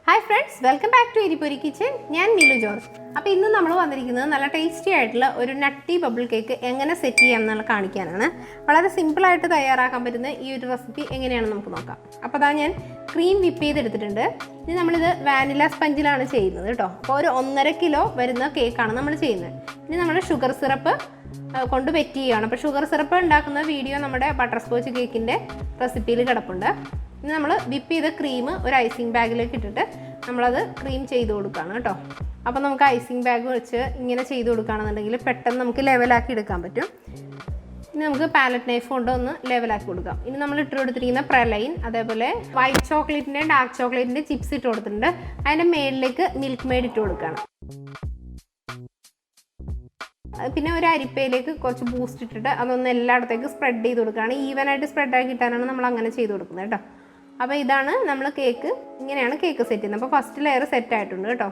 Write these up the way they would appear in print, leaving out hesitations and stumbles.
Hi friends, welcome back to Pori Kitchen. I am Milu. Now, we have a tasty nutty bubble cake. Set it simple recipe. Cream whip vanilla sponge. 1.5 kg cake. Sugar syrup. Sugar syrup video butterscotch cake recipe. We will whip the cream in an icing bag. We will cream it. So, we will icing bag. We will level it. We will palette knife level it. We will praline, white chocolate and dark chocolate chips. And milk made. പിന്നെ ഒരു അരിപ്പയിലേക്ക് കുറച്ച് boost ഇട്ടിട്ട് അതൊന്ന് എല്ലായിടത്തേക്കും spread ചെയ്ത് കൊടുക്കുകയാണ് even ആയിട്ട് spread ആക്കി കിട്ടാനാണ് നമ്മൾ അങ്ങനെ ചെയ്തു കൊടുക്കുന്നത് കേട്ടോ അപ്പോൾ ഇതാണ് നമ്മൾ കേക്ക് ഇങ്ങനെയാണ് കേക്ക് സെറ്റ് ചെയ്യുന്നത് അപ്പോൾ ഫസ്റ്റ് ലെയർ സെറ്റ് ആയിട്ടുണ്ട് കേട്ടോ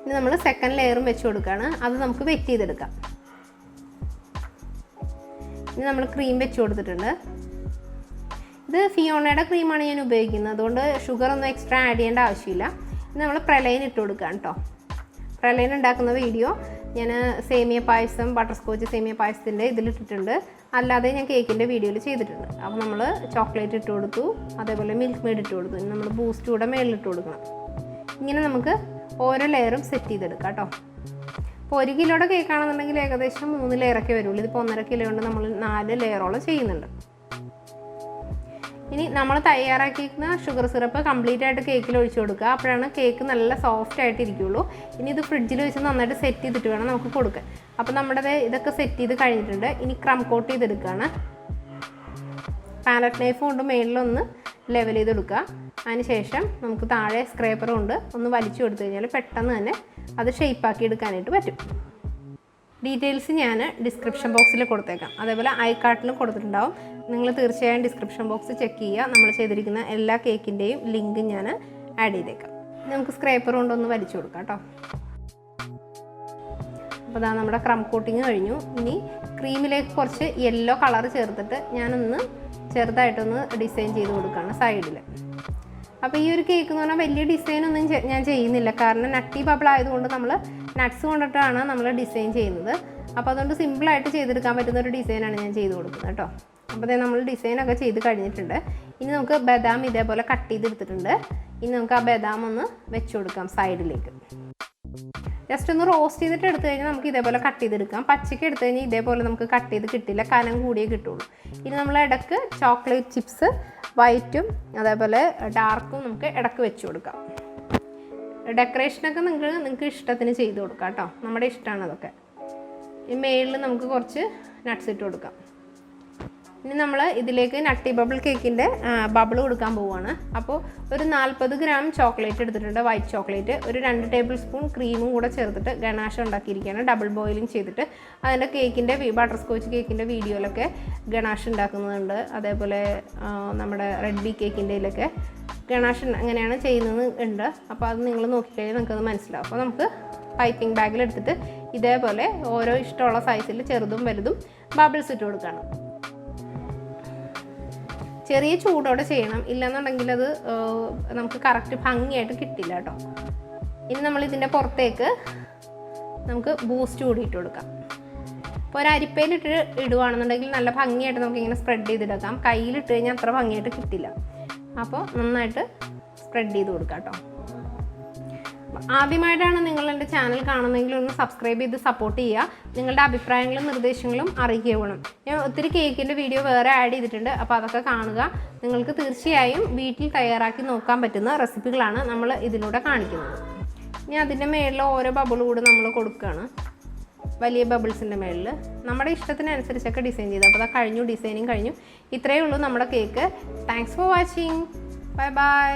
ഇനി നമ്മൾ സെക്കൻഡ് ലെയറും വെച്ച് കൊടുക്കുകയാണ് അത് നമുക്ക് വെറ്റ് ചെയ്തെടുക്കാം ഇനി നമ്മൾ ക്രീം വെച്ച് കൊടുത്തിട്ടുണ്ട് ഇത് ഫിയോണയുടെ ക്രീമാണ് ഞാൻ ഉപയോഗിക്കുന്നത് അതുകൊണ്ട് ഷുഗർ ഒന്നും എക്സ്ട്രാ ആഡ് ചെയ്യേണ്ട ആവശ്യമില്ല ഇനി നമ്മൾ പ്രലൈൻ ഇട്ട് കൊടുക്കുകയാണ് കേട്ടോ പ്രലൈൻ ഉണ്ടാക്കുന്ന വീഡിയോ ഞാൻ സേമിയ പായസം ബട്ടർസ്കോച്ച് സേമിയ പായസത്തിൻ്റെ ഇതിലിട്ടിട്ടുണ്ട് അല്ലാതെ ഞാൻ കേക്കിൻ്റെ വീഡിയോയിൽ ചെയ്തിട്ടുണ്ട് അപ്പോൾ നമ്മൾ ചോക്ലേറ്റ് ഇട്ട് കൊടുത്തു അതേപോലെ മിൽക്ക് മെയ്ഡ് ഇട്ട് കൊടുത്തു ഇനി നമ്മൾ ബൂസ്റ്റ് കൂടെ മേളിലിട്ട് കൊടുക്കണം ഇങ്ങനെ നമുക്ക് ഓരോ ലെയറും സെറ്റ് ചെയ്തെടുക്കാം കേട്ടോ അപ്പോൾ 1 കിലോയുടെ കേക്കാണെന്നുണ്ടെങ്കിൽ ഏകദേശം 3 ലെയറൊക്കെ വരുള്ളൂ ഇതിപ്പോൾ 1.5 കിലോ കൊണ്ട് നമ്മൾ 4 ലെയറോളം ചെയ്യുന്നുണ്ട് ഇനി നമ്മൾ തയ്യാറാക്കിയിരിക്കുന്ന ഷുഗർ സിറപ്പ് കംപ്ലീറ്റ് ആയിട്ട് കേക്കിൽ ഒഴിച്ചു കൊടുക്കുക അപ്പോഴാണ് കേക്ക് നല്ല സോഫ്റ്റ് ആയിട്ട് ഇരിക്കുള്ളൂ ഇനി ഇത് ഫ്രിഡ്ജിൽ വെച്ച് നന്നായിട്ട് സെറ്റ് ചെയ്തിട്ട് വേണം നമുക്ക് കൊടുക്കാൻ അപ്പോൾ നമ്മുടെ ഇതൊക്കെ സെറ്റ് ചെയ്ത് കഴിഞ്ഞിട്ടുണ്ട് ഇനി ക്രം കോട്ട് ചെയ്തെടുക്കുകയാണ് പാലറ്റ് നൈഫ് കൊണ്ട് മേളിലൊന്ന് ലെവൽ ചെയ്തെടുക്കുക അതിനുശേഷം നമുക്ക് താഴെ സ്ക്രേപ്പർ കൊണ്ട് ഒന്ന് വലിച്ചു കൊടുത്തു കഴിഞ്ഞാൽ പെട്ടെന്ന് തന്നെ അത് ഷേപ്പാക്കി എടുക്കാനായിട്ട് പറ്റും ഡീറ്റെയിൽസ് ഞാൻ ഡിസ്ക്രിപ്ഷൻ ബോക്സിൽ കൊടുത്തേക്കാം അതേപോലെ ഐ കാർട്ടിലും കൊടുത്തിട്ടുണ്ടാവും നിങ്ങൾ തീർച്ചയായും ഡിസ്ക്രിപ്ഷൻ ബോക്സ് ചെക്ക് ചെയ്യുക നമ്മൾ ചെയ്തിരിക്കുന്ന എല്ലാ കേക്കിൻ്റെയും ലിങ്ക് ഞാൻ ആഡ് ചെയ്തേക്കാം നമുക്ക് സ്ക്രേപ്പർ കൊണ്ടൊന്ന് വലിച്ചു കൊടുക്കാം കേട്ടോ അപ്പോൾ അതാ നമ്മുടെ ക്രം കോട്ടിങ് കഴിഞ്ഞു ഇനി ക്രീമിലേക്ക് കുറച്ച് യെല്ലോ കളർ ചേർത്തിട്ട് ഞാനൊന്ന് ചെറുതായിട്ടൊന്ന് ഡിസൈൻ ചെയ്ത് കൊടുക്കുകയാണ് സൈഡിൽ അപ്പോൾ ഈ ഒരു കേക്ക് എന്ന് പറഞ്ഞാൽ വലിയ ഡിസൈനൊന്നും ഞാൻ ചെയ്യുന്നില്ല കാരണം നട്ടി ബബിൾ ആയതുകൊണ്ട് നമ്മൾ നട്ട്സ് കൊണ്ടിട്ടാണ് നമ്മൾ ഡിസൈൻ ചെയ്യുന്നത് അപ്പോൾ അതുകൊണ്ട് സിമ്പിളായിട്ട് ചെയ്തെടുക്കാൻ പറ്റുന്ന ഒരു ഡിസൈനാണ് ഞാൻ ചെയ്ത് കൊടുക്കുന്നത് കേട്ടോ അപ്പോൾ നമ്മൾ ഡിസൈനൊക്കെ ചെയ്ത് കഴിഞ്ഞിട്ടുണ്ട് ഇനി നമുക്ക് ബദാം ഇതേപോലെ കട്ട് ചെയ്തെടുത്തിട്ടുണ്ട് ഇനി നമുക്ക് ആ ബദാം ഒന്ന് വെച്ച് കൊടുക്കാം സൈഡിലേക്ക് ജസ്റ്റ് ഒന്ന് റോസ്റ്റ് ചെയ്തിട്ട് എടുത്തു കഴിഞ്ഞാൽ നമുക്ക് ഇതേപോലെ കട്ട് ചെയ്തെടുക്കാം പച്ചയ്ക്ക് എടുത്തു കഴിഞ്ഞാൽ ഇതേപോലെ നമുക്ക് കട്ട് ചെയ്ത് കിട്ടില്ല കനം കൂടിയേ കിട്ടുള്ളൂ ഇനി നമ്മൾ ഇടയ്ക്ക് ചോക്ലേറ്റ് ചിപ്സ് വൈറ്റും അതേപോലെ ഡാർക്കും നമുക്ക് ഇടയ്ക്ക് വെച്ച് കൊടുക്കാം ഡെക്കറേഷനൊക്കെ നിങ്ങൾക്ക് ഇഷ്ടത്തിന് ചെയ്ത് കൊടുക്കാം കേട്ടോ നമ്മുടെ ഇഷ്ടമാണ് അതൊക്കെ ഈ മേളിൽ നമുക്ക് കുറച്ച് നട്ട്സ് ഇട്ട് കൊടുക്കാം ഇനി നമ്മൾ ഇതിലേക്ക് നട്ടി ബബിൾ കേക്കിൻ്റെ ബബിൾ കൊടുക്കാൻ പോവുകയാണ് അപ്പോൾ ഒരു 40 ഗ്രാം ചോക്ലേറ്റ് എടുത്തിട്ടുണ്ട് വൈറ്റ് ചോക്ലേറ്റ് ഒരു 2 ടേബിൾ സ്പൂൺ ക്രീമും കൂടെ ചേർത്തിട്ട് ഗണാഷ് ഉണ്ടാക്കിയിരിക്കുകയാണ് ഡബിൾ ബോയിലിംഗ് ചെയ്തിട്ട് അതിൻ്റെ കേക്കിൻ്റെ ബട്ടർസ്കോച്ച് കേക്കിൻ്റെ വീഡിയോയിലൊക്കെ ഗണാഷ് ഉണ്ടാക്കുന്നുണ്ട് അതേപോലെ നമ്മുടെ റെഡ്ബി കേക്കിൻ്റെയിലൊക്കെ ഗണാഷ് അങ്ങനെയാണ് ചെയ്യുന്നത് ഉണ്ട് അപ്പോൾ അത് നിങ്ങൾ നോക്കിക്കഴിഞ്ഞാൽ നിങ്ങൾക്കത് മനസ്സിലാവും അപ്പോൾ നമുക്ക് പൈപ്പിംഗ് ബാഗിലെടുത്തിട്ട് ഇതേപോലെ ഓരോ ഇഷ്ടമുള്ള സൈസിൽ ചെറുതും വലുതും ബബിൾസ് ഇട്ട് കൊടുക്കണം ചെറിയ ചൂടോടെ ചെയ്യണം ഇല്ലെന്നുണ്ടെങ്കിൽ അത് നമുക്ക് കറക്റ്റ് ഭംഗിയായിട്ട് കിട്ടില്ല കേട്ടോ ഇനി നമ്മൾ ഇതിൻ്റെ പുറത്തേക്ക് നമുക്ക് ബൂസ്റ്റ് കൂടി ഇട്ട് കൊടുക്കാം അപ്പോൾ ഒരു അരിപ്പയിലിട്ട് ഇടുകയാണെന്നുണ്ടെങ്കിൽ നല്ല ഭംഗിയായിട്ട് നമുക്കിങ്ങനെ സ്പ്രെഡ് ചെയ്തെടുക്കാം കയ്യിലിട്ട് കഴിഞ്ഞാൽ അത്ര ഭംഗിയായിട്ട് കിട്ടില്ല അപ്പോൾ നന്നായിട്ട് സ്പ്രെഡ് ചെയ്ത് കൊടുക്കാം കേട്ടോ ആദ്യമായിട്ടാണ് നിങ്ങൾ എൻ്റെ ചാനൽ കാണുന്നതെങ്കിൽ ഒന്ന് സബ്സ്ക്രൈബ് ചെയ്ത് സപ്പോർട്ട് ചെയ്യുക നിങ്ങളുടെ അഭിപ്രായങ്ങളും നിർദ്ദേശങ്ങളും അറിയിക്കണം ഞാൻ ഒത്തിരി കേക്കിൻ്റെ വീഡിയോ വേറെ ആഡ് ചെയ്തിട്ടുണ്ട് അപ്പോൾ അതൊക്കെ കാണുക നിങ്ങൾക്ക് തീർച്ചയായും വീട്ടിൽ തയ്യാറാക്കി നോക്കാൻ പറ്റുന്ന റെസിപ്പികളാണ് നമ്മൾ ഇതിലൂടെ കാണിക്കുന്നത് ഇനി അതിൻ്റെ മേളിൽ ഓരോ ബബിൾ കൂടെ നമ്മൾ കൊടുക്കുകയാണ് വലിയ ബബിൾസിൻ്റെ മേളിൽ നമ്മുടെ ഇഷ്ടത്തിനനുസരിച്ചൊക്കെ ഡിസൈൻ ചെയ്ത് അപ്പോൾ അത് കഴിഞ്ഞു ഡിസൈനിങ് കഴിഞ്ഞു ഇത്രയേ ഉള്ളൂ നമ്മുടെ cake thanks for watching bye bye